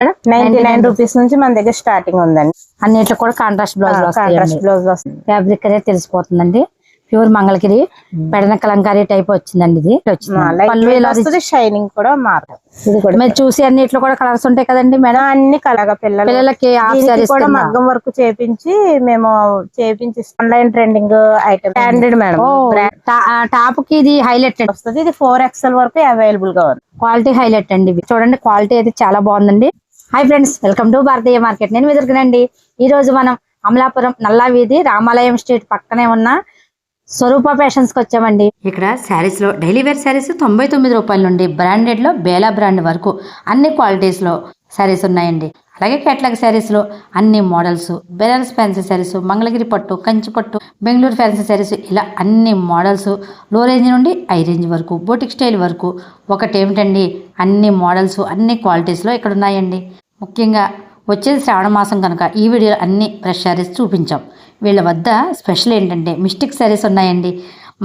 99 rupees నుంచి మన దగ్గర స్టార్టింగ్ ఉందండి. అన్నిట్లో కూడా కాంట్రాస్ట్ బ్లౌజ్ వస్తుంది. ఫ్యాబ్రిక్ అనేది తెలిసిపోతుందండి. ప్యూర్ మంగళగిరి పెడన కలంకారీ టైప్ వచ్చిందండి. ఇది వచ్చింది షైనింగ్ కూడా మారుతుంది. మీరు చూసి అన్నిట్లో కూడా కలర్స్ ఉంటాయి కదండి మేడం. అన్ని కలగా పిల్లలకి కూడా మగ్గం వర్క్ చేపించి మేము online trending item branded madam. Top కి ఇది హైలైట్ వస్తుంది. ఇది 4XL వరకు అవైలబుల్ గా ఉంది. క్వాలిటీ హైలైట్ అండి. చూడండి క్వాలిటీ అయితే చాలా బాగుందండి. Hi friends, welcome to Bharatiya market. నేను ఎదురుకునండి. ఈ రోజు మనం అమలాపురం నల్లా వీధి రామాలయం స్ట్రీట్ పక్కనే ఉన్న స్వరూప ఫ్యాషన్స్ కి వచ్చామండి. ఇక్కడ శారీస్ లో డైలీ వేర్ శారీస్ 99 రూపాయల నుండి బ్రాండెడ్ లో బేలా బ్రాండ్ వరకు అన్ని క్వాలిటీస్ లో శారీస్ ఉన్నాయండి. అలాగే కేటలాగ్ శారీస్ లో అన్ని మోడల్స్, బెనారస్ ఫ్యాన్సీ శారీస్, మంగళగిరి పట్టు, కంచి పట్టు, బెంగళూరు ఫ్యాన్సీ శారీస్, ఇలా అన్ని మోడల్స్ లో రేంజ్ నుండి హై రేంజ్ వరకు, బోటిక్ స్టైల్ వరకు ఒకటేమిటండి అన్ని మోడల్స్ అన్ని క్వాలిటీస్ లో ఇక్కడ ఉన్నాయండి. ముఖ్యంగా వచ్చేది శ్రావణ మాసం కనుక ఈ వీడియో అన్ని ఫ్రెష్ శారీస్ చూపించాం. వీళ్ళ వద్ద స్పెషల్ ఏంటంటే మిస్టిక్ శారీస్ ఉన్నాయండి.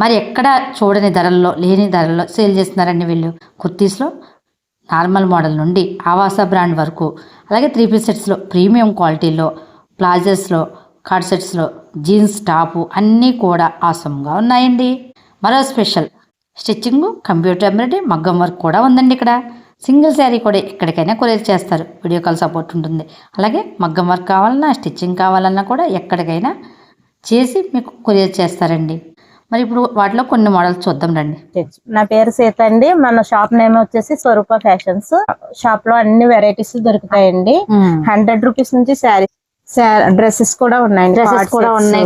మరి ఎక్కడ చూడని ధరల్లో లేని ధరల్లో సేల్ చేస్తున్నారండి వీళ్ళు. కుర్తీస్లో నార్మల్ మోడల్ నుండి ఆవాస బ్రాండ్ వరకు, అలాగే 3 పీస్ సెట్స్లో ప్రీమియం క్వాలిటీలో, ప్లాజర్స్లో, కార్డ్ సెట్స్లో, జీన్స్ టాపు అన్నీ కూడా ఆసమ్గా ఉన్నాయండి. మరో స్పెషల్ స్టిచ్చింగ్, కంప్యూటర్ ఎంబ్రాయిడరీ, మగ్గం వర్క్ కూడా ఉందండి. ఇక్కడ సింగిల్ శారీ కూడా ఎక్కడికైనా కొరియర్ చేస్తారు. వీడియో కాల్ సపోర్ట్ ఉంటుంది. అలాగే మగ్గం వర్క్ కావాలన్నా, స్టిచ్చింగ్ కావాలన్నా కూడా ఎక్కడికైనా చేసి మీకు కొరియర్ చేస్తారండి. మరి ఇప్పుడు వాటిలో కొన్ని మోడల్స్ చూద్దాం రండి. నా పేరు సీత అండి. మన షాప్ నేమ్ వచ్చేసి స్వరూప ఫ్యాషన్స్. షాప్ లో అన్ని వెరైటీస్ దొరుకుతాయండి. 100 రూపీస్ నుంచి శారీ డ్రెస్సెస్ కూడా ఉన్నాయండి.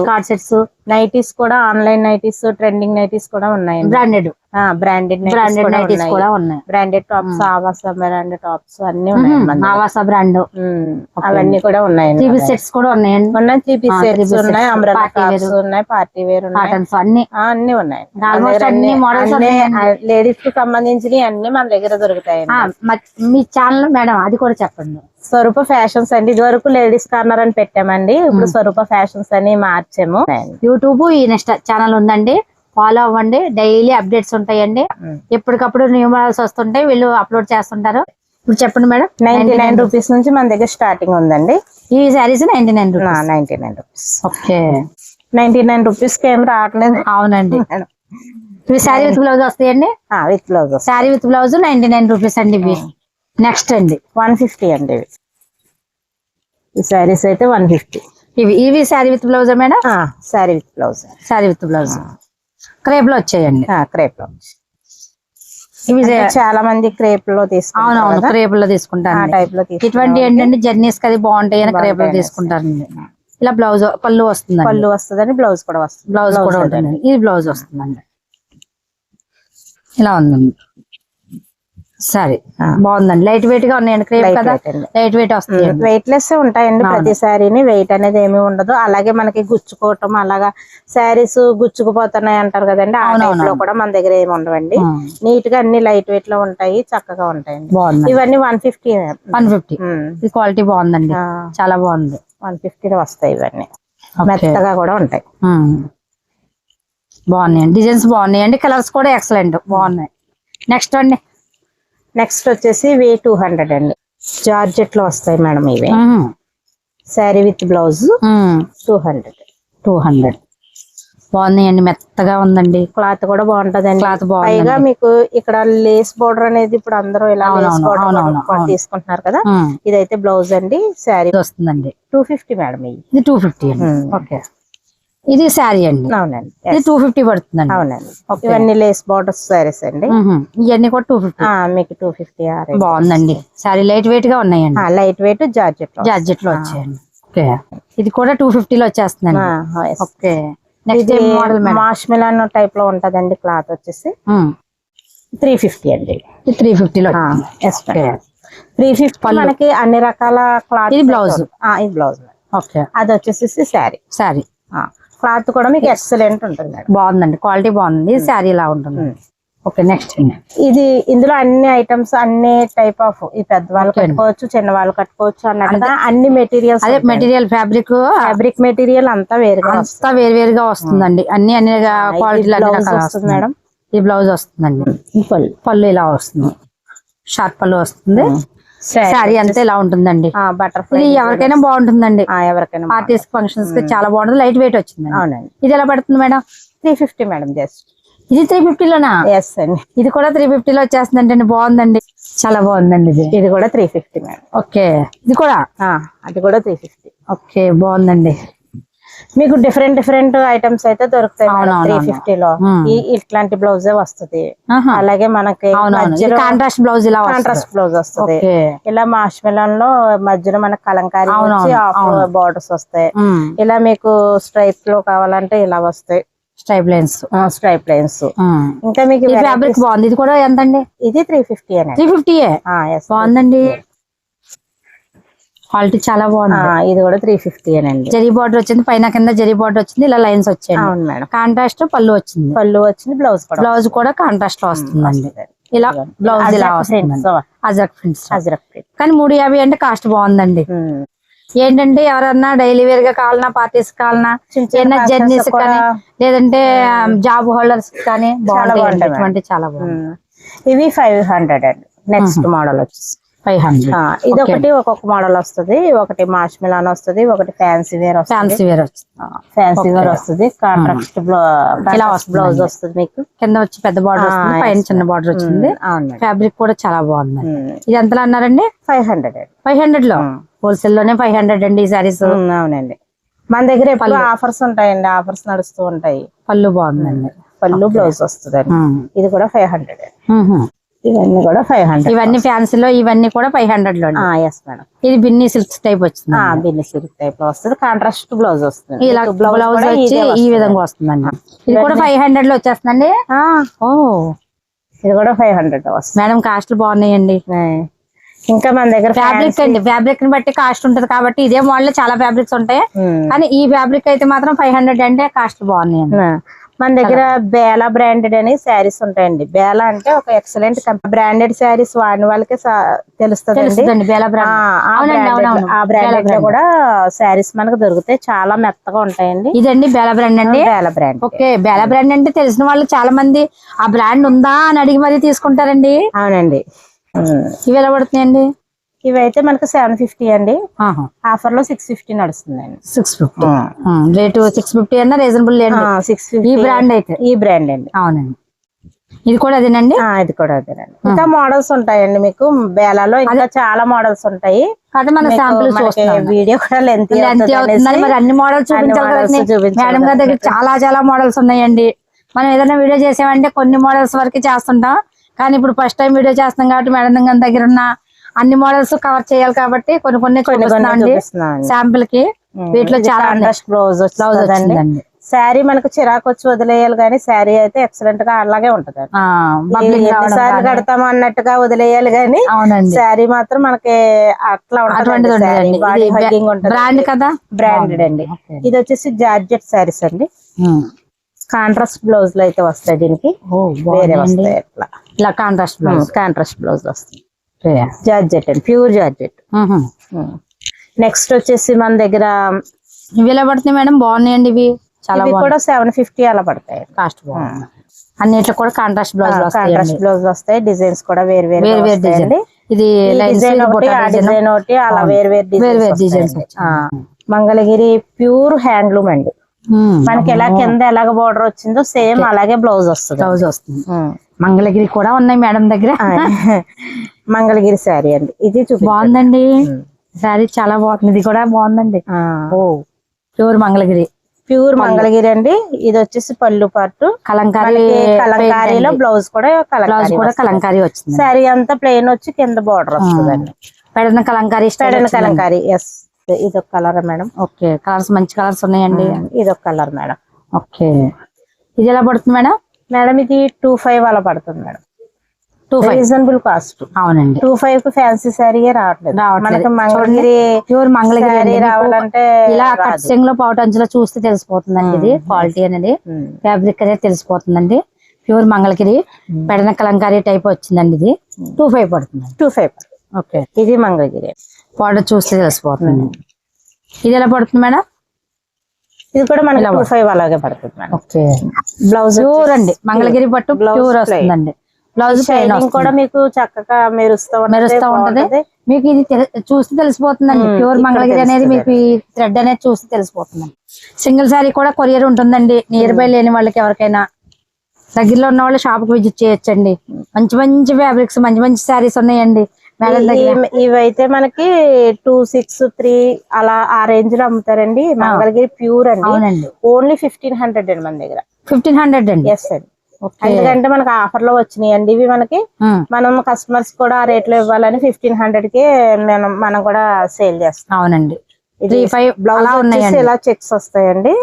కార్డ్ సెట్స్, నైటీస్ కూడా, ఆన్లైన్ నైటీస్, ట్రెండింగ్ నైటీస్ కూడా ఉన్నాయి. బ్రాండెడ్ నైటీస్ కూడా ఉన్నాయి. బ్రాండెడ్ టాప్స్, ఆవాస బ్రాండ్ టాప్స్ అన్ని ఉన్నాయి. ఆవాస బ్రాండ్ అవన్నీ కూడా ఉన్నాయి. 3 పీస్ సెట్స్ కూడా ఉన్నాయండి. 3 పీస్ సెట్స్ ఉన్నాయి. అంబ్రెల్లా టాప్స్ ఉన్నాయి. పార్టీ వేర్ ఉన్నాయి. అన్ని ఉన్నాయి. లేడీస్ కి సంబంధించినవి అన్ని మన దగ్గర దొరుకుతాయి. మీ ఛానల్ మేడం అది కూడా చెప్పండి. స్వరూప ఫ్యాషన్స్ అండి. ఇది వరకు లేడీస్ కార్నర్ అని పెట్టామండి. ఇప్పుడు స్వరూప ఫ్యాషన్స్ అని మార్చాము. యూట్యూబ్ ఈ నెక్స్ట్ ఛానల్ ఉందండి, ఫాలో అవ్వండి. డైలీ అప్డేట్స్ ఉంటాయండి. ఎప్పటికప్పుడు న్యూ మోడల్స్ వస్తుంటాయి, వీళ్ళు అప్లోడ్ చేస్తుంటారు. ఇప్పుడు చెప్పండి మేడం. 99 రూపీస్ నుంచి మన దగ్గర స్టార్టింగ్ ఉందండి. ఈ శారీస్ 99 రూపీస్. ఓకే, 99 రూపీస్ కి ఏం రావట్లేదు. అవునండి. ఇవి శారీ విత్ బ్లౌజ్ వస్తాయండి. With blouse, sari with blouse 99 rupees అండి. ఇవి నెక్స్ట్ అండి 150 అండి. ఈ శారీస్ అయితే 150. ఇవి sari with blouse madam. Sari with blouse, sari with blouse crepe లో వచ్చాయండి. క్రేప్ లో ఇవి చాలా మంది క్రేప్ లో తీసుకుంటారు. అవునవును, క్రేప్ లో తీసుకుంటారు. టైప్ లో ఇటువంటి ఏంటంటే జర్నీస్ అది బాగుంటాయి అని క్రేప్ లో తీసుకుంటారండి. ఇలా బ్లౌజ్ పళ్ళు వస్తుంది. పళ్ళు వస్తుందని బ్లౌజ్ కూడా వస్తుంది. బ్లౌజ్ కూడా ఉంటుందండి. ఇది బ్లౌజ్ వస్తుందండి. ఇలా ఉందండి. సరే, బాగుందండి. లైట్ వెయిట్ గా ఉన్నాయండి. క్రేప్ కదా, లైట్ వెయిట్ వస్తుంది. వెయిట్ లెస్ ఉంటాయండి. ప్రతి శారీని వెయిట్ అనేది ఏమి ఉండదు. అలాగే మనకి గుచ్చుకోవటం, అలాగా శారీస్ గుచ్చుకుపోతున్నాయి అంటారు కదండి, ఆ టైప్ లో కూడా మన దగ్గర ఏమి ఉండవండి. నీట్ గా అన్ని లైట్ వెయిట్ లో ఉంటాయి, చక్కగా ఉంటాయండి. ఇవన్నీ 150. ఇది క్వాలిటీ బాగుందండి, చాలా బాగుంది. 150 వస్తాయి. ఇవన్నీ మెత్తగా కూడా ఉంటాయి. బాగున్నాయండి, డిజైన్స్ బాగున్నాయండి, కలర్స్ కూడా ఎక్సలెంట్ బాగున్నాయి. నెక్స్ట్ అండి, నెక్స్ట్ వచ్చేసి ఇవి 200 అండి. జార్జెట్ లో వస్తాయి మేడం. ఇవి శారీ విత్ బ్లౌజ్ 200 బాగున్నాయండి. మెత్తగా ఉందండి. క్లాత్ కూడా బాగుంటదండి. క్లాత్ పైగా మీకు ఇక్కడ లేస్ బోర్డర్ అనేది ఇప్పుడు అందరూ ఇలా తీసుకుంటున్నారు కదా. ఇదైతే బ్లౌజ్ అండి. శారీ వస్తుందండి 250 మేడం. ఇది 250. ఓకే, ఇది శారీ అండి. అవునండి, ఇది 250 పడుతుందండి. అవునండి. ఇవన్నీ లేస్ బోర్డర్స్ శారీస్ అండి. ఇవన్నీ కూడా 250. మీకు 250. బాగుందండి. శారీ లైట్ వెయిట్ గా ఉన్నాయండి. లైట్ వెయిట్ జార్జెట్ లో వచ్చాయండి. ఓకే, ఇది కూడా 250 లో వచ్చేస్తుందండి. ఓకే, నెక్స్ట్ మోడల్ మాష్ మిలాన్ టైప్ లో ఉంటదండి. క్లాత్ వచ్చేసి 350 అండి. 350 లో 350. మనకి అన్ని రకాల క్లాత్. ఇది బ్లౌజ్. ఇది బ్లౌజ్. ఓకే, అది వచ్చేసి శారీ. క్లాత్ కూడా మీకు ఎక్సలెంట్ ఉంటుంది. బాగుందండి, క్వాలిటీ బాగుంది. శారీ ఇలా ఉంటుంది. ఓకే, నెక్స్ట్ ఇది ఇందులో అన్ని ఐటమ్స్, అన్ని టైప్ ఆఫ్, ఈ పెద్దవాళ్ళు కట్టుకోవచ్చు, చిన్న వాళ్ళు కట్టుకోవచ్చు అన్నట్టుగా అన్ని మెటీరియల్స్. అదే మెటీరియల్ ఫ్యాబ్రిక్ మెటీరియల్ అంతా వేరువేరుగా వస్తుందండి. అన్ని క్వాలిటీ వస్తుంది మేడం. ఈ బ్లౌజ్ వస్తుందండి. పళ్ళు ఇలా వస్తుంది, షార్ట్ పళ్ళు వస్తుంది. శారీ అంతా ఇలా ఉంటుందండి. బటర్ఫ్లై ఇది ఎవరికైనా బాగుంటుందండి, ఎవరికైనా పార్టీస్ ఫంక్షన్స్ కి చాలా బాగుంటుంది. లైట్ వెయిట్ వచ్చింది. అవునండి. ఇది ఎలా పడుతుంది మేడం? 350 మేడం. జస్ట్ ఇది 350లోనా? ఎస్ అండి. ఇది కూడా 350లో వచ్చేస్తుందండి. బాగుందండి, చాలా బాగుందండి. ఇది కూడా 350 మేడం. ఓకే, ఇది కూడా అది కూడా 350. ఓకే, బాగుందండి. మీకు డిఫరెంట్ ఐటమ్స్ అయితే దొరుకుతాయి 350లో. ఇట్లాంటి బ్లౌజే వస్తుంది. అలాగే మనకి కాంట్రాస్ట్ బ్లౌజ్, ఇలా కాంట్రాస్ట్ బ్లౌజ్ వస్తుంది. ఇలా మాష్మెలన్ లో మధ్యలో మనకి కలంకారీ వచ్చి హాఫ్ బార్డర్స్ వస్తాయి. ఇలా మీకు స్ట్రైప్ లో కావాలంటే ఇలా వస్తాయి, స్ట్రైప్ లైన్స్. ఇంకా మీకు ఫ్యాబ్రిక్ బాగుంది. ఇది కూడా ఎంత అండి? ఇది 350 అండి. 350 బాగుందండి, క్వాలిటీ చాలా బాగుంది. ఇది కూడా 350 అండి. జరీ బార్డర్ వచ్చింది, పైన కింద జరీ బార్డర్ వచ్చింది, ఇలా లైన్స్ వచ్చాయి. అవును మేడం. కాంట్రాస్ట్ పళ్ళు వచ్చింది. బ్లౌజ్ కూడా కాంట్రాస్ట్ లో వస్తుందండి. ఇలా బ్లౌజ్ ఇలా వస్తుంది, అజరక్ ప్రింట్స్. కానీ 350 అంటే కాస్ట్ బాగుందండి. ఏంటంటే ఎవరన్నా డైలీ వేర్ గా కావాలన్నా, పార్టీస్ కావాలన్నా, చిన్న జర్నీస్ కానీ, లేదంటే జాబ్ హోల్డర్స్ కానీ బాగుంటాయి. చాలా బాగుంది. ఇవి 500 అండి. నెక్స్ట్ మోడల్ వచ్చేసి 500. ఇది ఒకటి ఒక్కొక్క మోడల్ వస్తుంది. ఒకటి మాష్మెలాన్ వస్తుంది, ఒకటి ఫ్యాన్సీ వేర్ వస్తుంది. కాంట్రాస్ట్ బ్లౌజ్ వస్తుంది. మీకు కింద వచ్చి పెద్ద బార్డర్ వస్తుంది, పైన చిన్న బార్డర్ వచ్చింది. ఫ్యాబ్రిక్ కూడా చాలా బాగుంది. ఇది ఎంతలో అన్నారండి? 500. 500 లో హోల్సేల్ లోనే 500 అండి ఈ సారీస్. అవునండి. మన దగ్గర ఎప్పుడు ఆఫర్స్ ఉంటాయండి, ఆఫర్స్ నడుస్తూ ఉంటాయి. పళ్ళు బాగుందండి, పళ్ళు బ్లౌజ్ వస్తుంది. ఇది కూడా 500. ఇవన్నీ కూడా 500. ఇవన్నీ ఫ్యాన్సీలో, ఇవన్నీ కూడా 500 లో. Yes madam. ఇది బిన్నీ సిల్క్స్ టైప్ వచ్చింది. బిన్నీ సిల్క్ టైప్ లో వస్తుంది. కాంట్రాస్ట్ బ్లౌజ్ వస్తుంది. ఇలా బ్లౌజ్ వచ్చి ఈ విధంగా వస్తుందండి. ఇది కూడా 500 లో వచ్చేస్తుందండి. ఇది కూడా 500 వస్తుంది మేడం. కాస్ట్ బాగున్నాయండి. ఇంకా మన దగ్గర ఫ్యాబ్రిక్ అండి, ఫ్యాబ్రిక్ ని బట్టి కాస్ట్ ఉంటది కాబట్టి ఇదే మోడల్ చాలా ఫ్యాబ్రిక్స్ ఉంటాయి. కానీ ఈ ఫ్యాబ్రిక్ అయితే మాత్రం 500 అంటే కాస్ట్ బాగున్నాయండి. మన దగ్గర బేలా బ్రాండెడ్ అని శారీస్ ఉంటాయండి. బేలా అంటే ఒక ఎక్సలెంట్ బ్రాండెడ్ శారీస్ వాడిన వాళ్ళకి తెలుస్తుంది. ఆ బ్రాండెడ్ లో కూడా శారీస్ మనకు దొరుకుతాయి. చాలా మెత్తగా ఉంటాయండి. ఇదండి బేలా బ్రాండ్ అండి. Bela brand. Okay, Bela brand అంటే తెలిసిన వాళ్ళు చాలా మంది ఆ బ్రాండ్ ఉందా అని అడిగి మరీ తీసుకుంటారండి. అవునండి. ఇవి ఎలా పడుతున్నాయండి? ఇవైతే మనకు 750 అండి. ఆఫర్ లో 650 నడుస్తుందండి. 650 రేటు. 650 అన్న రీజనబుల్ లేండి. 650 ఈ బ్రాండ్ అయితే. ఈ బ్రాండ్ అండి. అవునండి. ఇది కూడా అదేనండి. ఇది కూడా అదేనండి. ఇంకా మోడల్స్ ఉంటాయండి మీకు బేలాలో. ఇంకా చాలా మోడల్స్ ఉంటాయి. మన శాంపుల్ వీడియో కూడా లెంత్ అవుతుంది. మరి అన్ని మోడల్స్ చూపించాలి. మేడం గారి దగ్గర చాలా మోడల్స్ ఉన్నాయండి. మనం ఏదైనా వీడియో చేసామంటే కొన్ని మోడల్స్ వరకు చేస్తుంటాం. కానీ ఇప్పుడు ఫస్ట్ టైం వీడియో చేస్తాం కాబట్టి మేడం గారి దగ్గర ఉన్న అన్ని మోడల్స్ కవర్ చేయాలి కాబట్టి కొన్ని శాంపుల్ కి. వీటిలో చాలా బ్లౌజ్ వచ్చిందండి. శారీ మనకు చిరాకు వచ్చి వదిలేయాలి, కానీ శారీ అయితే ఎక్సలెంట్ గా అలాగే ఉంటది. ఎన్నిసార్లు కడతాము అన్నట్టుగా వదిలేయాలి, కానీ శారీ మాత్రం మనకి అట్లా ఉంటుంది. బ్రాండ్ కదా, బ్రాండెడ్ అండి. ఇది వచ్చేసి జార్జెట్ శారీస్ అండి. కాంట్రాస్ట్ బ్లౌజ్ లో అయితే వస్తాయి. దీనికి వేరే వస్తాయి. ఇట్లా కాంట్రాస్ట్ బ్లౌజ్ వస్తుంది. జార్జెట్ అండి, ప్యూర్ జార్జెట్. నెక్స్ట్ వచ్చేసి మన దగ్గర ఇవి ఎలా పడుతున్నాయి మేడం? బాగున్నాయండి ఇవి. చాలా కూడా 750 అలా పడతాయి. కాస్ట్ బాగుంది. అన్నిట్లో కూడా కాంట్రాస్ట్ బ్లౌజ్ వస్తాయి. డిజైన్స్ కూడా వేరు డిజైన్. ఇది డిజైన్ ఒకటి అలా వేరు డిజైన్స్. మంగళగిరి ప్యూర్ హ్యాండ్లూమ్ అండి. మనకి ఎలా కింద ఎలాగ బోర్డర్ వచ్చిందో సేమ్ అలాగే బ్లౌజ్ వస్తుంది. మంగళగిరి కూడా ఉన్నాయి మేడం దగ్గర. మంగళగిరి శారీ అండి. ఇది బాగుందండి. శారీ చాలా బాగుంది. ఇది కూడా బాగుందండి. ప్యూర్ మంగళగిరి అండి. ఇది వచ్చేసి పళ్ళు పార్ట్ కలంకారీలో బ్లౌజ్ కూడా కలంకారీ వచ్చింది. శారీ అంతా ప్లెయిన్ వచ్చి కింద బోర్డర్ వస్తుందండి. పెడన కలంకారీ. ఎస్. ఇదొక కలర్ మేడం. ఓకే, కలర్స్ మంచి కలర్స్ ఉన్నాయండి. ఇదొక కలర్ మేడం. ఓకే, ఇది ఎలా పడుతుంది మేడం? మేడం ఇది 25 అలా పడుతుంది మేడం. Reasonable cost. అవునండి. 25 కు ఫ్యాన్సీ శారీ రావట్లేదు. మనకి మంగళగిరి ప్యూర్ మంగళగిరి రావాలంటే ఇలా కట్సింగ్ లో పౌటంచులో చూస్తే తెలిసిపోతుందండి. ఇది క్వాలిటీ అనేది, ఫ్యాబ్రిక్ అనేది తెలిసిపోతుందండి. ప్యూర్ మంగళగిరి పెడన కలంకారీ టైప్ వచ్చిందండి. ఇది 25 పడుతుంది. 25. ఓకే, ఇది మంగళగిరి పౌడర్ చూస్తే తెలిసిపోతుంది. ఇది ఎలా పడుతుంది మేడం? ఇది కూడా మనకి 25 అలాగే పడుతుంది మేడం. ఓకే, బ్లౌజ్ ప్యూర్ అండి. మంగళగిరి పట్టు ప్యూర్ వస్తుందండి. బ్లౌజ్ షైనింగ్ కూడా మీకు చక్కగా మెరుస్తూ ఉంటది. మీకు ఇది చూస్తే తెలిసిపోతుందండి, ప్యూర్ మంగళగిరి అనేది మీకు ఈ థ్రెడ్ అనేది చూస్తే తెలిసిపోతుంది. సింగిల్ సారీ కూడా కొరియర్ ఉంటుందండి. నియర్ బై లేని వాళ్ళకి ఎవరికైనా, దగ్గరలో ఉన్న వాళ్ళు షాప్ కి విజిట్ చేయొచ్చండి. మంచి మంచి ఫ్యాబ్రిక్స్, మంచి మంచి శారీస్ ఉన్నాయండి మేడం దగ్గర. ఇవైతే మనకి 263 అలా ఆ రేంజ్ లో అమ్ముతారండి. మంగళగిరి ప్యూర్ అండి. అవునండి. ఓన్లీ 1500 అండి మన దగ్గర. 1500 అండి. ఎస్ అండి. ఎందుకంటే మనకి ఆఫర్ లో వచ్చినాయి అండి ఇవి మనకి. మనం కస్టమర్స్ కూడా ఆ రేట్ లో ఇవ్వాలని 1500 కి మనం కూడా సేల్ చేస్తాం. అవునండి. బ్లౌజ్ వచ్చేసి ఇలా చెక్స్ వస్తాయండి,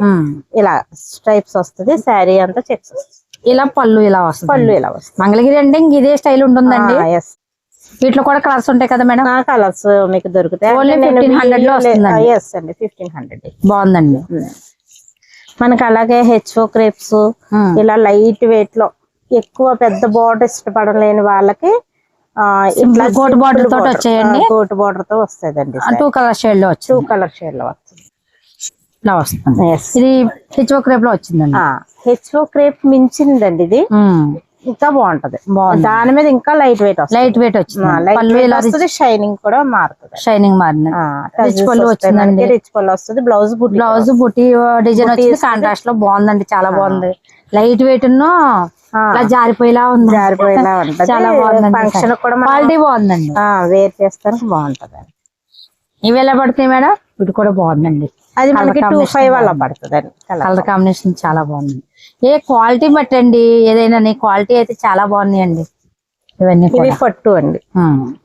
ఇలా స్ట్రైప్స్ వస్తుంది. శారీ అంతా చెక్స్ వస్తుంది. ఇలా పళ్ళు ఇలా వస్తుంది. పళ్ళు ఇలా వస్తుంది. మంగళగిరి అంటే ఇంక ఇదే స్టైల్ ఉంటుందండి. వీటిలో కూడా కలర్స్ ఉంటాయి కదా మేడం? కలర్స్ మీకు దొరుకుతాయి. 1500 లో వస్తుందండి. ఎస్ అండి, 1500. బాగుందండి. మనకి అలాగే హెచ్ఓ క్రేప్స్ ఇలా లైట్ వెయిట్ లో ఎక్కువ పెద్ద బోర్డర్ ఇష్టపడలేని వాళ్ళకి ఇట్లా గోటు బార్డర్ తోటి వచ్చాయండి. గోటు బార్డర్ తో వస్తుందండి. 2 కలర్ షేడ్ లో వచ్చి 2 కలర్ షేడ్ లో వస్తుంది. ఇలా వస్తుంది. ఇది హెచ్ఓ క్రేప్ లో వచ్చిందండి. హెచ్ఓ క్రేప్ మించిందండి ఇది. ఇంకా బాగుంటది. దాని మీద ఇంకా లైట్ వెయిట్ వస్తుంది. లైట్ వెయిట్ వచ్చింది. షైనింగ్ కూడా మారుతుంది. షైనింగ్ మారింది. రిచ్ పళ్ళు వచ్చిందండి. రిచ్ పళ్ళు వస్తుంది. బ్లౌజ్ బుట్టి డిజైన్ వచ్చింది. కాంట్రాస్ట్ లో బాగుందండి, చాలా బాగుంది. లైట్ వెయిట్ జారిపోయేలా ఉంది. చాలా బాగుంది. ఫంక్షన్ కూడా క్వాలిటీ బాగుందండి. వేర్ చేస్తానికి బాగుంటది. ఇవి ఎలా పడుతున్నాయి మేడం? ఇది కూడా బాగుందండి. అది మనకి 25 అలా పడుతుంది. కలర్ కాంబినేషన్ చాలా బాగుంది. ఏ క్వాలిటీ బట్టండి ఏదైనా, క్వాలిటీ అయితే చాలా బాగున్నాయండి. ఇవన్నీ పట్టు అండి.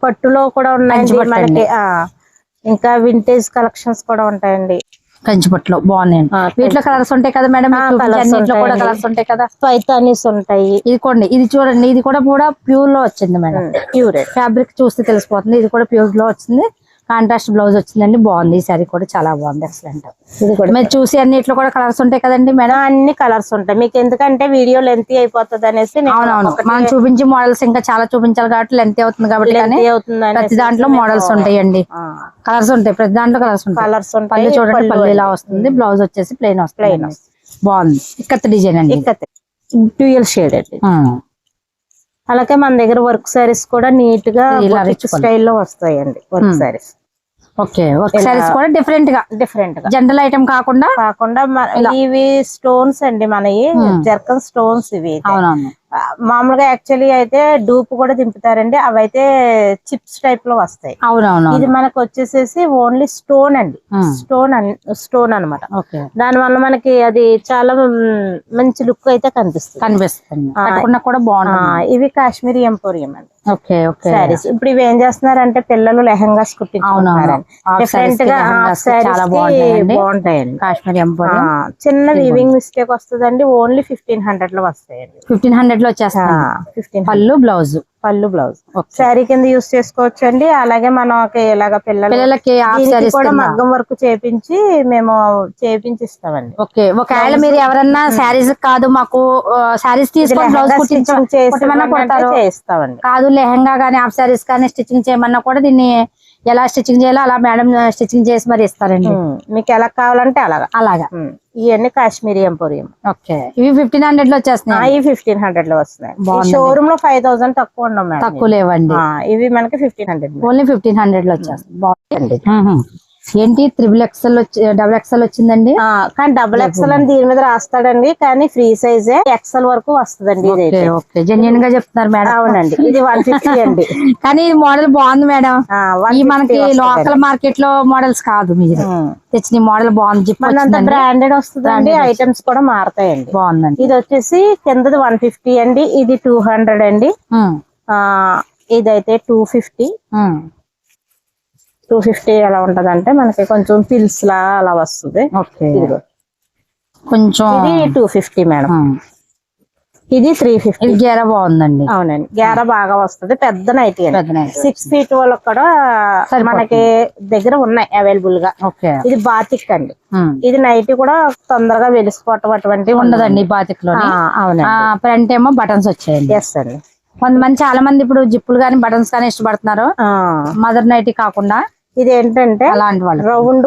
పట్టులో కూడా ఉన్నాయండి మనకి. ఇంకా వింటేజ్ కలెక్షన్స్ కూడా ఉంటాయండి. కంచిపట్టులో బాగున్నాయండి. వీటిలో కలర్స్ ఉంటాయి కదా మేడం? కూడా కలర్స్ ఉంటాయి కదా. పైతానీస్ ఉంటాయి. ఇది చూడండి, ఇది కూడా ప్యూర్ లో వచ్చింది మేడం. ప్యూర్ ఫ్యాబ్రిక్ చూస్తే తెలిసిపోతుంది. ఇది కూడా ప్యూర్ లో వచ్చింది. కాంట్రాస్ట్ బ్లౌజ్ వచ్చిందండి. బాగుంది. ఈ సారీ కూడా చాలా బాగుంది. ఎక్సలెంట్. ఇది కూడా మీరు చూసి అన్నిట్లో కూడా కలర్స్ ఉంటాయి కదండి మేడం? అన్ని కలర్స్ ఉంటాయి. మీకు ఎందుకంటే వీడియో లెంత్ అయిపోతుంది అనేసి. అవునవును, మనం చూపించే మోడల్స్ ఇంకా చాలా చూపించాలి కాబట్టి లెంత్ అవుతుంది కాబట్టి. ప్రతి దాంట్లో మోడల్స్ ఉంటాయండి, కలర్స్ ఉంటాయి. ప్రతి దాంట్లో కలర్స్ ఉంటాయి. పళ్ళు చూడండి, పళ్ళు ఇలా వస్తుంది. బ్లౌజ్ వచ్చేసి ప్లెయిన్ వస్తుంది. బాగుంది. ఇక్కత్ డిజైన్ అండి. డ్యూయల్ షేడ్ అండి. అలాగే మన దగ్గర వర్క్ సారీస్ కూడా నీట్ గా స్టైల్లో వస్తాయండి. Work saris. Okay, work saris కూడా డిఫరెంట్ గా జనరల్ ఐటమ్ కాకుండా ఇవి స్టోన్స్ అండి. మనవి జర్కన్ స్టోన్స్ ఇవి. అవునవును. మామూలుగా యాక్చువల్లీ అయితే డూప్ కూడా దింపుతారండి. అవైతే చిప్స్ టైప్ లో వస్తాయి. అవునవును. ఇది మనకు వచ్చేసేసి ఓన్లీ స్టోన్ అండి. స్టోన్ అనమాట. దాని వల్ల మనకి అది చాలా మంచి లుక్ అయితే కనిపిస్తుంది. కూడా బాగుంటుంది. ఇవి కాశ్మీరీ ఎంపోరియం అండి. Okay okay. సారీస్ ఇప్పుడు ఇవి ఏం చేస్తున్నారంటే పిల్లలు లెహంగాస్ కుట్టించుకుంటున్నారు. డిఫరెంట్ గా చాలా బాగుంటాయండి. కాశ్మీరీ ఎంపోరియం. చిన్న వీవింగ్ మిస్టేక్ వస్తుందండి. ఓన్లీ 1500 లో వస్తాయండి. 1500 లో వచ్చేస్తాయి. పళ్ళు బ్లౌజ్ శారీ కింద యూస్ చేసుకోవచ్చు అండి. అలాగే మనకి ఇలాగ పిల్లలకి కూడా మగ్గం వర్క్ చేపించి మేము చేపించిస్తామండి. ఓకే, ఒకవేళ మీరు ఎవరన్నా శారీస్ కాదు మాకు శారీస్ తీసుకొని బ్లౌజ్ చేస్తామండి. కాదు లెహంగా గానీ హాఫ్ శారీస్ కానీ స్టిచ్చింగ్ చేయమన్నా కూడా దీన్ని ఎలా స్టిచ్చింగ్ చేయాలో అలా మేడం స్టిచ్చింగ్ చేసి మరి ఇస్తారండి. మీకు ఎలా కావాలంటే అలాగా. ఇవన్నీ కాశ్మీరీ ఎంపోరియం. ఓకే, ఇవి 1500 లో వచ్చేస్తున్నాయి. 1500 లో వస్తున్నాయి. షోరూమ్ లో 5000 తక్కువ ఉండవు మేడం. తక్కువ లేవండి. ఇవి మనకి 1500. ఓన్లీ 1500 లో వచ్చేస్తాయి. బాగుంది. ఏంటి డబుల్ ఎక్స్ఎల్ వచ్చిందండి. కానీ డబుల్ ఎక్స్ఎల్ అని దీని మీద రాస్తాడండి, కానీ ఫ్రీ సైజే ఎక్స్ఎల్ వరకు వస్తుందండి. జెన్యున్ గా చెప్తున్నారు మేడం. అవునండి. ఇది 150 అండి. కానీ ఇది మోడల్ బాగుంది మేడం. ఈ మనకి లోకల్ మార్కెట్ లో మోడల్స్ కాదు, మీరు తెచ్చిన మోడల్ బాగుంది. బ్రాండెడ్ వస్తుందండి. ఐటమ్స్ కూడా మారుతాయండి. బాగుందండి. ఇది వచ్చేసి కిందది 150 అండి. ఇది 200 అండి. ఇదైతే 250. 250 ఎలా ఉంటదంటే మనకి కొంచెం పిల్స్ లా అలా వస్తుంది. కొంచెం ఇది 250 మేడం. ఇది 350. గేర బాగుందండి. అవునండి, గేర బాగా వస్తుంది. పెద్ద నైటీ 6 feet వాళ్ళకి కూడా మనకి దగ్గర ఉన్నాయి అవైలబుల్ గా. ఇది బాతిక్ అండి. ఇది నైటీ కూడా తొందరగా వెలిసిపోవటం అటువంటి ఉండదండి బాతిక్ లో. అవునండి. ఫ్రంట్ ఏమో బటన్స్ వచ్చాయండి. ఎస్ అండి. కొంతమంది చాలా మంది ఇప్పుడు జిప్పులు గానీ బటన్స్ గానీ ఇష్టపడుతున్నారు, మదర్ నైటీ కాకుండా. ఇది ఏంటంటే అలాంటి వాళ్ళు రౌండ్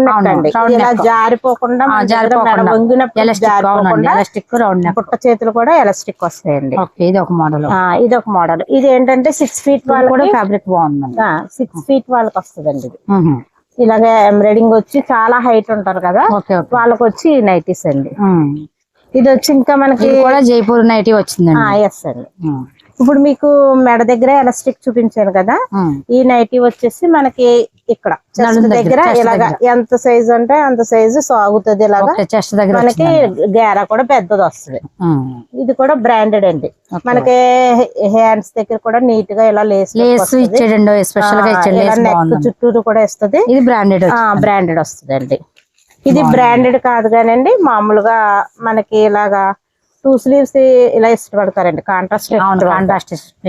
నెక్ అండి. round ఇది ఇలా neck. జారిపోకుండా మన దగ్గర జారిపోకుండా. మెడ వంగినప్పుడు ఎలాస్టిక్ జారిపోకుండా ఎలాస్టిక్ రౌండ్ నెక్. బుట్ట చేతులు కూడా ఎలాస్టిక్ వస్తాయండి. ఓకే, ఇది ఒక మోడల్. ఇది ఒక మోడల్. ఇది ఏంటంటే 6 feet కూడా వాళ్ళకి ఫ్యాబ్రిక్ బాగుందండి. 6 feet వాళ్ళకి వస్తుందండి. ఇది మ్మ్. ఇలాగే ఎంబ్రాయిడింగ్ వచ్చి చాలా హైట్ ఉంటారు కదా, ఓకే ఓకే. వాళ్ళకి వచ్చి నైటీస్ అండి. మ్మ్. ఇది వచ్చి ఇంకా మనకి ఇది కూడా జైపూర్ నైటీ వచ్చిందండి. ఎస్ అండి. ఇప్పుడు మీకు మెడ దగ్గర ఎలాస్టిక్ చూపించాను కదా, ఈ నైటీ వచ్చేసి మనకి ఇక్కడ చెస్ట్ దగ్గర ఇలాగా ఎంత సైజ్ అంటే అంత సైజు సాగుతుంది. ఇలాగా చెస్ట్ దగ్గర మనకి గేరా కూడా పెద్దది వస్తుంది. ఇది కూడా బ్రాండెడ్ అండి. మనకి హ్యాండ్స్ దగ్గర కూడా నీట్ గా ఇలా లేస్ ఇచ్చాడండి, స్పెషల్ గా ఇచ్చాడు. నెక్ చుట్టూరు కూడా ఇస్తుంది. ఇది బ్రాండెడ్ బ్రాండెడ్ వస్తుంది అండి. ఇది బ్రాండెడ్ కాదు కానండి, మామూలుగా మనకి ఇలాగా 2 sleeves ఇలా ఇష్టపడతారండి. కాంట్రాస్ట్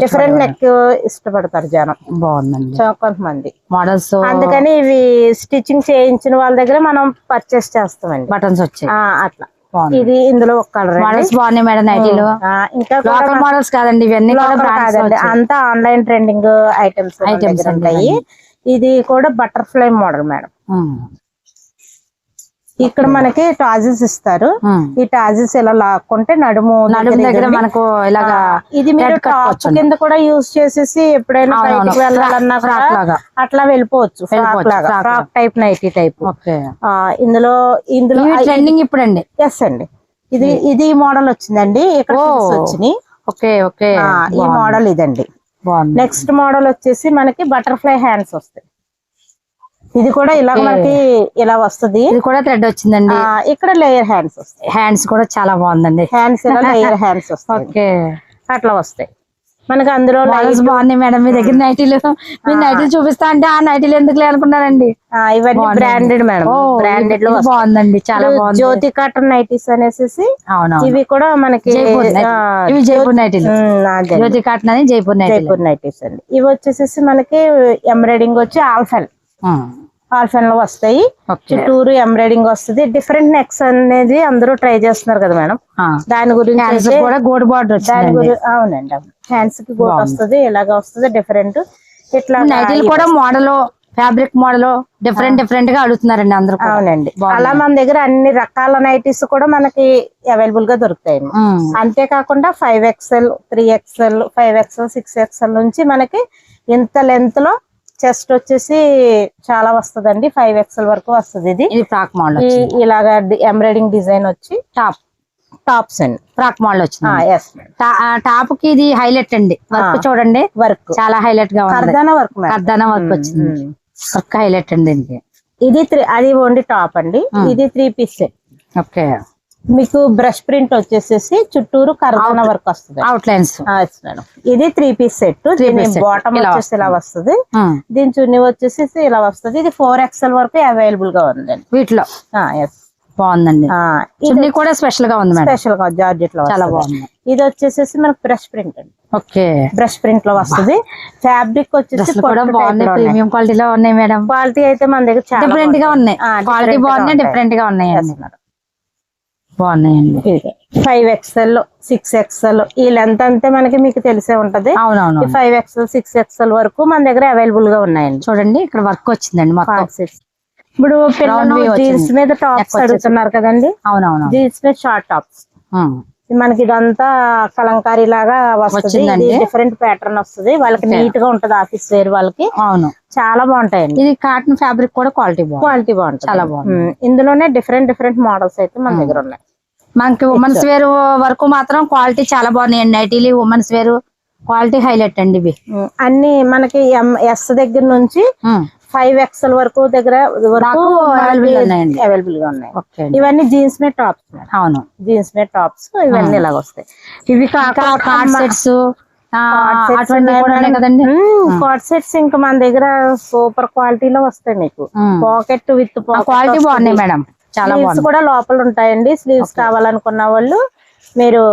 డిఫరెంట్ నెక్ ఇష్టపడతారు జనం. బాగుందండి కొంతమంది మోడల్స్. అందుకని ఇవి స్టిచ్చింగ్ చేయించిన వాళ్ళ దగ్గర మనం పర్చేస్ చేస్తామండి. బటన్స్ వచ్చాయి అట్లా. ఇది ఇందులో ఒక కలర్ మోడల్స్ బాగున్నాయి మేడం నైటీలు. ఇంకా లోకల్ మోడల్స్ కాదండి ఇవన్నీ, కాదండి అంతా ఆన్లైన్ ట్రెండింగ్ ఐటమ్స్ ఉంటాయి. ఇది కూడా బటర్ఫ్లై మోడల్ మేడం. ఇక్కడ మనకి టాజిల్స్ ఇస్తారు. ఈ టాజిల్స్ ఇలా లాక్కుంటే నడుము దగ్గర మనకు ఇలాగా ఇది మీరు టాప్ కింద కూడా యూజ్ చేసేసి ఎప్పుడైనా బయటికి వెళ్ళాలన్నా కూడా అట్లా వెళ్ళిపోవచ్చు. Frock type nightie type. ఇందులో ట్రెండింగ్ ఇప్పుడు అండి. ఎస్ అండి. ఇది మోడల్ వచ్చిందండి. ఇక్కడ వచ్చినాయి. Okay okay. ఈ మోడల్ ఇదండి. నెక్స్ట్ మోడల్ వచ్చేసి మనకి బటర్ఫ్లై హ్యాండ్స్ వస్తాయి. ఇది కూడా ఇలా మనకి ఇలా వస్తుంది. ఇది కూడా థ్రెడ్ వచ్చిందండి. ఇక్కడ లేయర్ హ్యాండ్స్ వస్తాయి. హ్యాండ్స్ కూడా చాలా బాగుందండి. హ్యాండ్స్ ఇలా లేయర్ హ్యాండ్స్ వస్తాయి. ఓకే, అట్లా వస్తాయి మనకి. అందులో బాగున్నాయి మేడం మీ దగ్గర నైటీలు. మీరు నైటీలు చూపిస్తా అంటే ఆ నైటీలు ఎందుకు అనుకున్నారండి? ఇవన్నీ బ్రాండెడ్ మేడం. బ్రాండెడ్ లో బాగుందండి, చాలా బాగుంది. జ్యోతి కాటన్ నైటీస్ అనేసి ఇవి కూడా మనకి ఇవి జైపూర్ నైటీలు. జ్యోతి కాటన్ అని జైపూర్ నైటీస్ అండి. ఇవి వచ్చేసి మనకి ఎంబ్రాయిడింగ్ వచ్చి ఆల్ఫెన్ లో వస్తాయి. చుట్టూరు ఎంబ్రాయిడింగ్ వస్తుంది. డిఫరెంట్ నెక్స్ అనేది అందరూ ట్రై చేస్తున్నారు కదా మేడం. దాని గురించి కూడా గోల్డ్ బార్డర్. అవునండి, హ్యాండ్స్ కి గోల్డ్ వస్తుంది. ఇలాగా వస్తుంది డిఫరెంట్. ఇట్లా నైటీలు కూడా మోడల్ ఫ్యాబ్రిక్ మోడల్ డిఫరెంట్ గా అడుగుతున్నారండి అందరూ. అవునండి, అలా మన దగ్గర అన్ని రకాల నైటీస్ కూడా మనకి అవైలబుల్ గా దొరుకుతాయండి. అంతేకాకుండా 5XL 3XL 5XL 6XL నుంచి మనకి ఇంత లెంత్ లో చెస్ట్ వచ్చేసి చాలా వస్తుందండి. 5XL వరకు వస్తుంది. ఇది ఫ్రాక్ మోడల్. ఇలాగా ఎంబ్రాయిడింగ్ డిజైన్ వచ్చి టాప్స్ అండి. ఫ్రాక్ మోడల్ వచ్చింది. టాప్ కి ఇది హైలైట్ అండి. వర్క్ చూడండి, వర్క్ చాలా హైలైట్ గా ఉంది. కర్దానా వర్క్ వచ్చింది. వర్క్ హైలైట్ అండి దీనికి. ఇది అది ఓన్లీ టాప్ అండి. ఇది 3 piece సెట్. ఓకే, మీకు బ్రష్ ప్రింట్ వచ్చేసేసి చుట్టూరు కర్దానా వర్క్ వస్తుంది. Out lines. ఇది 3 piece సెట్. బాటమ్ వచ్చేసి ఇలా వస్తుంది. దీని చున్నీ వచ్చేసి ఇలా వస్తుంది. ఇది 4XL వరకు అవైలబుల్ గా ఉందండి వీటిలో. బాగుందండి. చున్నీ కూడా స్పెషల్ గా ఉంది. స్పెషల్ గా జార్జెట్ లో చాలా బాగుంది. ఇది వచ్చేసి మనకి బ్రష్ ప్రింట్ అండి. ఓకే, బ్రష్ ప్రింట్ లో వస్తుంది. ఫ్యాబ్రిక్ వచ్చేసి ప్రీమియం క్వాలిటీలో ఉన్నాయి మేడం. క్వాలిటీ అయితే మన దగ్గర చాలా డిఫరెంట్ గా ఉన్నాయి. క్వాలిటీ బాగున్నాయి, డిఫరెంట్ గా ఉన్నాయి. బాగున్నాయండి. 5XL 6XL ఈ లెంత్ అంతే మనకి మీకు తెలిసే ఉంటది. అవునవును. 5XL 6XL వరకు మన దగ్గర అవైలబుల్ గా ఉన్నాయండి. చూడండి ఇక్కడ వర్క్ వచ్చిందండి మొత్తం. ఇప్పుడు పిల్లలు జీన్స్ మీద టాప్స్ అడుగుతున్నారు కదండి. అవునవును, జీన్స్ మీద షార్ట్ టాప్స్. మనకి ఇదంతా కలంకారీ లాగా వస్తుంది. డిఫరెంట్ ప్యాటర్న్ వస్తుంది. వాళ్ళకి నీట్ గా ఉంటది ఆఫీస్ వేర్ వాళ్ళకి. అవును, చాలా బాగుంటాయండి. ఇది కాటన్ ఫ్యాబ్రిక్ కూడా క్వాలిటీ బాగుంటుంది. చాలా బాగుంది. ఇందులోనే డిఫరెంట్ మోడల్స్ అయితే మన దగ్గర ఉన్నాయి. మనకి ఉమెన్స్ వేర్ వరకు మాత్రం క్వాలిటీ చాలా బాగున్నాయండి. నైటీలు ఉమెన్స్ వేర్ క్వాలిటీ హైలైట్ అండి. ఇవి అన్ని మనకి S దగ్గర నుంచి 5XL వరకు అవైలబుల్ గా ఉన్నాయి. ఇవన్నీ జీన్స్ మీద టాప్స్. అవును, జీన్స్ మీద టాప్స్ ఇవన్నీ ఇలాగ వస్తాయి. ఇవి కార్డ్ సెట్స్ ఇంకా మన దగ్గర సూపర్ క్వాలిటీలో వస్తాయి. మీకు పాకెట్ విత్ క్వాలిటీ బాగున్నాయి మేడం. స్లీవ్స్ కూడా లోపల ఉంటాయండి. స్లీవ్స్ కావాలనుకున్న వాళ్ళు మీరు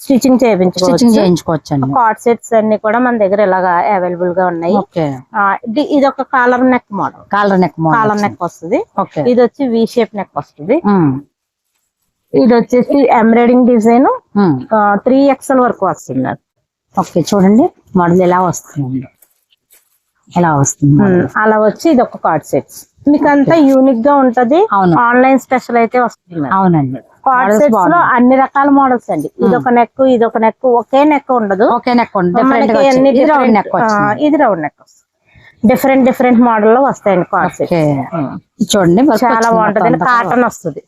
స్టిచ్చింగ్ చేయించుకోవచ్చు. కార్డ్ సెట్స్ అన్ని కూడా మన దగ్గర ఇలాగా అవైలబుల్ గా ఉన్నాయి. ఇది ఒక collar neck model. Collar neck వస్తుంది. ఇది వచ్చి వి షేప్ నెక్ వస్తుంది. ఇది వచ్చేసి ఎంబ్రాయిడింగ్ డిజైన్ 3XL వరకు వస్తుంది. ఓకే, చూడండి మోడల్ ఎలా వస్తుంది. ఇలా వస్తుంది. అలా వచ్చి ఇది ఒక కార్డ్ సెట్స్ మీకు అంతా యూనిక్ గా ఉంటది. అవును. ఆన్లైన్ స్పెషల్ అయితే వస్తుంది. అవునండి. కార్డ్ సెట్స్ లో అన్ని రకాల మోడల్స్ అండి. ఇదొక నెక్, ఇదొక నెక్, ఒకే నెక్ ఉండదు. ఒకే నెక్ మనకి అన్ని ఇది round neck different different model లో వస్తాయండి కార్డ్ సెట్స్. చూడండి చాలా బాగుంటది. కాటన్ వస్తుంది.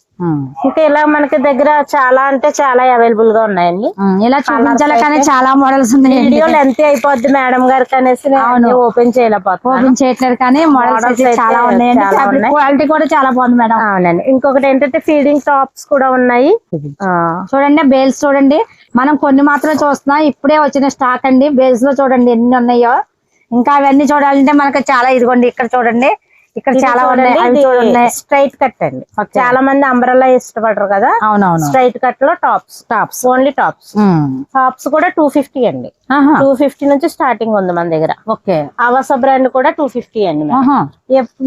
ఇంకా ఇలా మనకి దగ్గర చాలా అంటే చాలా అవైలబుల్ గా ఉన్నాయండి. ఇలా చూపించాలి కానీ చాలా మోడల్స్ ఉన్నాయి. వీడియో లెంత్ అయిపోద్ది మేడం గారికి అనేసి ఓపెన్ చేయలేకపోతున్నాను. ఓపెన్ చేయట్లేదు కానీ మోడల్స్ చాలా ఉన్నాయండి. క్వాలిటీ కూడా చాలా బాగుంది మేడం. అవునండి. ఇంకొకటి ఏంటంటే ఫీడింగ్ టాప్స్ కూడా ఉన్నాయి. చూడండి బేల్స్ చూడండి. మనం కొన్ని మాత్రం చూస్తున్నాం. ఇప్పుడే వచ్చిన స్టాక్ అండి. బేల్స్ లో చూడండి ఎన్ని ఉన్నాయో. ఇంకా అవన్నీ చూడాలంటే మనకి చాలా ఇదిగోండి ఇక్కడ చూడండి. ఇక్కడ చాలా ఉన్నాయి. స్ట్రైట్ కట్ అండి. చాలా మంది అంబ్రెల్లా ఇష్టపడరు కదా. అవునవును. స్ట్రైట్ కట్ లో టాప్స్ ఓన్లీ టాప్స్ కూడా 250 అండి. 250 నుంచి స్టార్టింగ్ ఉంది మన దగ్గర. ఓకే. ఆవాస బ్రాండ్ కూడా 250 అండి.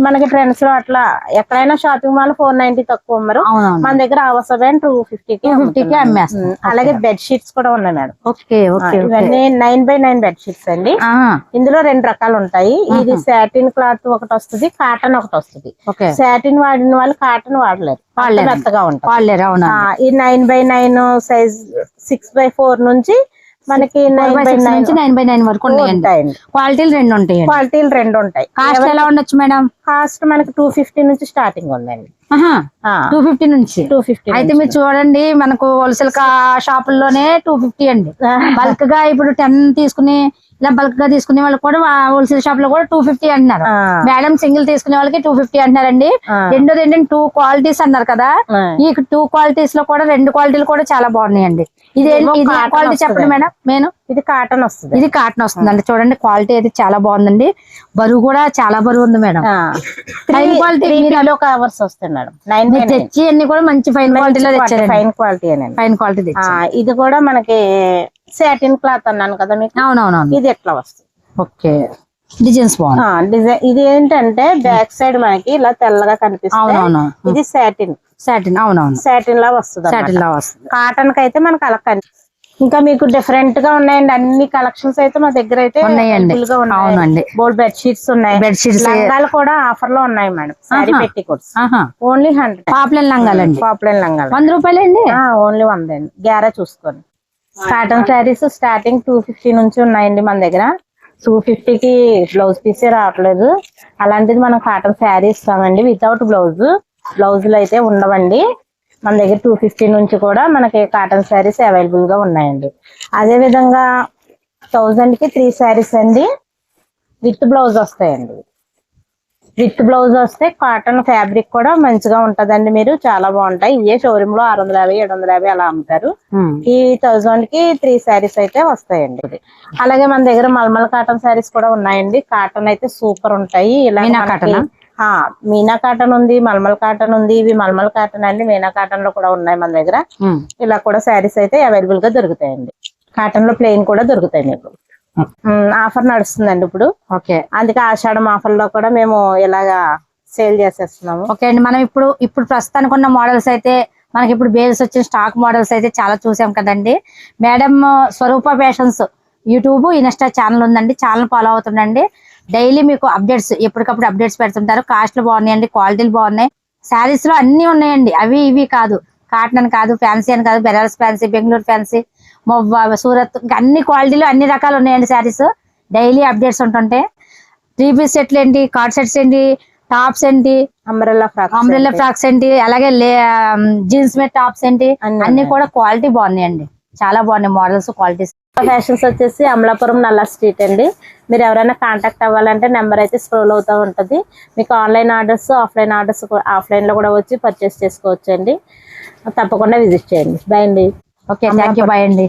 మనకి ట్రెండ్స్ లో అట్లా ఎక్కడైనా షాపింగ్ మాల్ 490 తక్కువ అమ్మరు. మన దగ్గర ఆవాస బ్రాండ్ 250కి అమ్మేస్తాం. అలాగే బెడ్ షీట్స్ కూడా ఉన్నాయి మేడం. ఇవన్నీ 9x9 బెడ్ షీట్స్ అండి. ఇందులో 2 రకాలు ఉంటాయి. ఇది సాటిన్ క్లాత్ ఒకటి వస్తుంది, కాటన్ ఒకటి వస్తుంది. సాటిన్ వాడిన వాళ్ళు కాటన్ వాడలేరు, మెత్తగా ఉంటారు. ఈ 9x9 సైజ్ 6x4 నుంచి మనకి 9x9 వరకు ఉంటాయండి. క్వాలిటీలు 2 ఉంటాయి. కాస్ట్ ఎలా ఉండొచ్చు మేడం? కాస్ట్ మనకి 250 నుంచి స్టార్టింగ్ ఉందండి. 250 నుంచి. అయితే మీరు చూడండి మనకు హోల్సేల్ షాపుల్లోనే 250 అండి. బల్క్ గా ఇప్పుడు 10 తీసుకుని ఇలా బల్క్ గా తీసుకునే వాళ్ళు కూడా హోల్సేల్ షాప్ లో కూడా 250 అంటున్నారు. మేడం సింగిల్ తీసుకునే వాళ్ళకి 250 అంటున్నారండి. రెండోది ఏంటంటే 2 క్వాలిటీస్ అన్నారు కదా. ఈ 2 క్వాలిటీస్ లో కూడా 2 క్వాలిటీలు కూడా చాలా బాగున్నాయండి. ఇది క్వాలిటీ చెప్పండి మేడం. ఇది కాటన్ వస్తుంది. ఇది కాటన్ వస్తుంది అండి. చూడండి క్వాలిటీ అయితే చాలా బాగుందండి. బరువు కూడా చాలా బరువు ఉంది మేడం. ఫైన్ క్వాలిటీ కవర్స్ వస్తాయి మేడం. తెచ్చి అన్ని కూడా మంచి ఫైన్ క్వాలిటీలో తెచ్చారు. Fine quality. ఇది కూడా మనకి సాటిన్ క్లాత్ అన్నాను కదా మీకు. అవునవును. ఇది ఎట్లా వస్తుంది. ఓకే. డిజైన్స్ బాగుంది. డిజైన్ ఇది ఏంటంటే బ్యాక్ సైడ్ మనకి ఇలా తెల్లగా కనిపిస్తుంది. ఇది సాటిన్ అవునవును. సాటిన్ లా వస్తుంది. కాటన్ కి అయితే మనకి అలా ఇంకా మీకు డిఫరెంట్ గా ఉన్నాయండి. అన్ని కలెక్షన్స్ అయితే మా దగ్గర అయితే ఉన్నాయండి. బోల్డ్ బెడ్ షీట్స్ ఉన్నాయి. లంగాలు కూడా ఆఫర్ లో ఉన్నాయి madam. Sari petticoats only 100. Popular లంగాలండి. 100 రూపాయలండి. ఓన్లీ 100 అండి. గ్యారా చూసుకోండి. కాటన్ శారీస్ స్టార్టింగ్ 250 నుంచి ఉన్నాయండి మన దగ్గర. 250కి బ్లౌజ్ పీసే రావట్లేదు. అలాంటిది మనం కాటన్ శారీ ఇస్తామండి వితౌట్ బ్లౌజులు అయితే ఉండవండి మన దగ్గర. 250 నుంచి కూడా మనకి కాటన్ శారీస్ అవైలబుల్ గా ఉన్నాయండి. అదే విధంగా 1000కి 3 శారీస్ అండి విత్ బ్లౌజ్ వస్తాయండి. విత్ బ్లౌజ్ వస్తే కాటన్ ఫ్యాబ్రిక్ కూడా మంచిగా ఉంటదండి. మీరు చాలా బాగుంటాయి. ఇవే షోరూమ్ లో 650, 750 అలా అమ్ముతారు. ఈ 1000కి 3 శారీస్ అయితే వస్తాయండి. అలాగే మన దగ్గర మల్మల్ కాటన్ శారీస్ కూడా ఉన్నాయండి. కాటన్ అయితే సూపర్ ఉంటాయి. ఇలా మీనా కాటన్ ఉంది, మల్మల్ కాటన్ ఉంది. ఇవి మల్మల్ కాటన్ అండి. మీనా కాటన్ లో కూడా ఉన్నాయి మన దగ్గర. ఇలా కూడా శారీస్ అయితే అవైలబుల్ గా దొరుకుతాయండి. కాటన్ లో ప్లెయిన్ కూడా దొరుకుతాయి మీకు. ఆఫర్ నడుస్తుందండి ఇప్పుడు. అందుకే ఆషాఢం ఆఫర్ లో కూడా మేము ఇలాగా సేల్ చేసేస్తున్నాము. ఓకే అండి. మనం ఇప్పుడు ప్రస్తుతానికి ఉన్న మోడల్స్ అయితే మనకి ఇప్పుడు బేల్స్ వచ్చిన స్టాక్ మోడల్స్ అయితే చాలా చూసాం కదండి. Madam Swarupa fashions YouTube, insta channel ఉందండి. ఛానల్ ఫాలో అవుతుండండి. డైలీ మీకు అప్డేట్స్ ఎప్పటికప్పుడు అప్డేట్స్ పెడుతుంటారు. కాస్ట్లు బాగున్నాయండి, క్వాలిటీలు బాగున్నాయి. శారీస్ లో అన్ని ఉన్నాయండి. అవి ఇవి కాదు, కాటన్ అని కాదు, ఫ్యాన్సీ అని కాదు, బెనారస్ ఫ్యాన్సీ, బెంగళూరు ఫ్యాన్సీ, మొవ్వ, సూరత్, అన్ని క్వాలిటీలు అన్ని రకాలు ఉన్నాయండి. శారీస్ డైలీ అప్డేట్స్ ఉంటుంటాయి. 3 పీస్ సెట్లు ఏంటి, కార్డ్ సెట్స్ ఏంటి, టాప్స్ ఏంటి, అంబ్రెల్లా ఫ్రాక్స్ ఏంటి, అలాగే జీన్స్ మీద టాప్స్ ఏంటి, అన్ని కూడా క్వాలిటీ బాగున్నాయండి. చాలా బాగున్నాయి మోడల్స్, క్వాలిటీస్. ఫ్యాషన్స్ వచ్చేసి అమలాపురం నల్ల స్ట్రీట్ అండి. మీరు ఎవరైనా కాంటాక్ట్ అవ్వాలంటే నెంబర్ అయితే స్క్రోల్ అవుతూ ఉంటుంది. మీకు online orders, offline orders offline లో కూడా వచ్చి పర్చేస్ చేసుకోవచ్చు అండి. తప్పకుండా విజిట్ చేయండి. బాయ్ అండి. Okay, thank you. బాయ్ అండి.